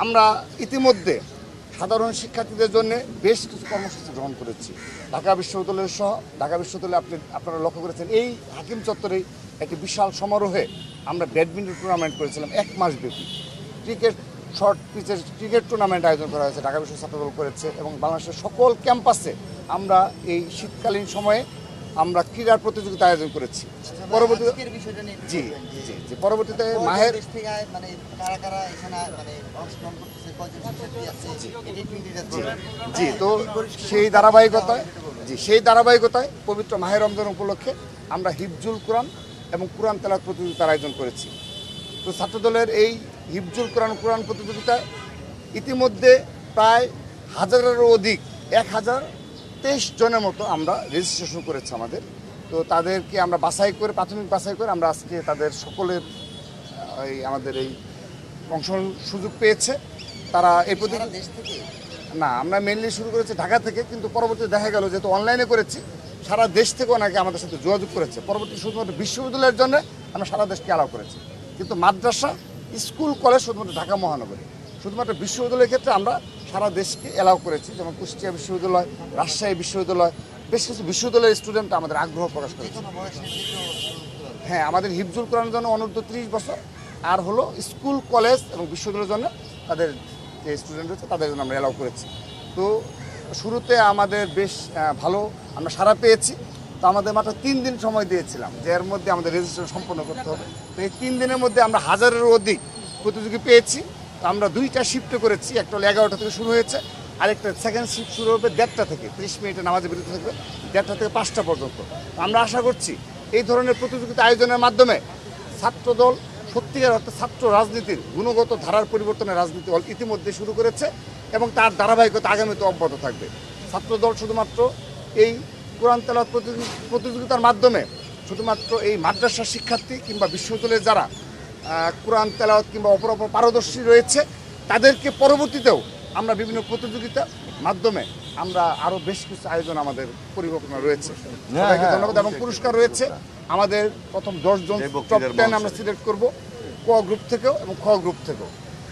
আমরা ইতিমধ্যে সাধারণ শিক্ষার্থীদের জন্য বেশ কিছু কর্মসূচি গ্রহণ করেছি। ঢাকা বিশ্ববিদ্যালয় সহ ঢাকা বিশ্ববিদ্যালয়ে আপনারা লক্ষ্য করেছেন এই হাকিম চত্বরে একটি বিশাল সমারোহে আমরা ব্যাডমিন্টন টুর্নামেন্ট করেছিলাম 1 মাস ব্যাপী। ক্রিকেট শর্ট পিচের ক্রিকেট টুর্নামেন্ট আয়োজন করা হয়েছে, ঢাকা বিশ্ববিদ্যালয় ছাত্রদল করেছে এবং বাংলাদেশের সকল ক্যাম্পাসে আমরা এই শীতকালীন সময়ে আমরা ক্রীড়ার প্রতিযোগিতা আয়োজন করেছি। পরবর্তীতে পরবর্তীতে মাহের তো সেই ধারাবাহিকতায় পবিত্র মাহে রমজান উপলক্ষে আমরা হিফজুল কোরআন এবং কোরআন তেলাওয়াত প্রতিযোগিতার আয়োজন করেছি। তো ছাত্রদলের এই হিফজুল কোরআন প্রতিযোগিতায় ইতিমধ্যে প্রায় 1000-এরও অধিক 1023 জনের মতো আমরা রেজিস্ট্রেশন করেছি আমাদের। তো তাদেরকে আমরা প্রাথমিক বাছাই করে আমরা আজকে তাদের সকলের আমাদের এই অংশগ্রহণ সুযোগ পেয়েছে। তারা এই না, আমরা মেনলি শুরু করেছি ঢাকা থেকে, কিন্তু পরবর্তীতে দেখা গেল যেহেতু অনলাইনে করেছি সারা দেশ থেকে অনেকে আমাদের সাথে যোগাযোগ করেছে। পরবর্তী শুধুমাত্র বিশ্ববিদ্যালয়ের জন্য আমরা সারা দেশকে অ্যালাউ করেছি, কিন্তু মাদ্রাসা, স্কুল, কলেজ শুধুমাত্র ঢাকা মহানগরে। শুধুমাত্র বিশ্ববিদ্যালয়ের ক্ষেত্রে আমরা সারা দেশকে অ্যালাউ করেছি, যেমন কুষ্টিয়া বিশ্ববিদ্যালয়, রাজশাহী বিশ্ববিদ্যালয়, বেশ কিছু বিশ্ববিদ্যালয়ের স্টুডেন্ট আমাদের আগ্রহ প্রকাশ করেছে। হ্যাঁ, আমাদের হিফজুল কোরআনের জন্য অনূর্ধ্ব 30 বছর, আর হলো স্কুল, কলেজ এবং বিশ্ববিদ্যালয়ের জন্য তাদের যে স্টুডেন্ট রয়েছে তাদের জন্য আমরা অ্যালাউ করেছি। তো শুরুতে আমাদের বেশ ভালো আমরা সাড়া পেয়েছি। তো আমাদের মাত্র 3 দিন সময় দিয়েছিলাম যে এর মধ্যে আমাদের রেজিস্ট্রেশন সম্পন্ন করতে হবে। তো এই 3 দিনের মধ্যে আমরা 1000-এরও অধিক প্রতিযোগী পেয়েছি। তো আমরা 2টা শিফটে করেছি, একটা হলো 11টা থেকে শুরু হয়েছে, আরেকটা সেকেন্ড শিফট শুরু হবে 1:30 থেকে, 30 মিনিটে নামাজে বিরতি থাকবে 1:30 থেকে 5টা পর্যন্ত। আমরা আশা করছি এই ধরনের প্রতিযোগিতা আয়োজনের মাধ্যমে ছাত্রদল সত্যিকার অর্থে ছাত্র রাজনীতির গুণগত ধারার পরিবর্তনের রাজনীতি ইতিমধ্যে শুরু করেছে এবং তার ধারাবাহিকতা আগামীতে অব্যাহত থাকবে। ছাত্রদল শুধুমাত্র এই কোরআন তেলাওয়াত প্রতিযোগিতার মাধ্যমে শুধুমাত্র এই মাদ্রাসা শিক্ষার্থী কিংবা বিশ্ববিদ্যালয়ের যারা কোরআন তেলাওয়াত কিংবা অপর পারদর্শী রয়েছে তাদেরকে পরবর্তীতেও আমরা বিভিন্ন প্রতিযোগিতার মাধ্যমে আমরা আরও বেশ কিছু আয়োজন আমাদের পরিকল্পনা রয়েছে। সবাইকে ধন্যবাদ এবং পুরস্কার রয়েছে। আমাদের প্রথম 10 জন টপ 10 আমরা সিলেক্ট করব ক গ্রুপ থেকেও এবং খ গ্রুপ থেকেও,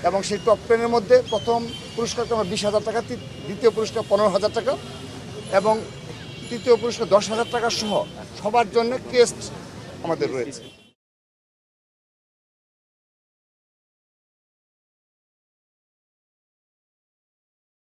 এবং সেই টপ 10-এর মধ্যে প্রথম পুরস্কারটা আমরা 20,000 টাকা, দ্বিতীয় পুরস্কার 15,000 টাকা এবং তৃতীয় পুরস্কার 10,000 টাকা সহ সবার জন্য ক্রেস্ট আমাদের রয়েছে।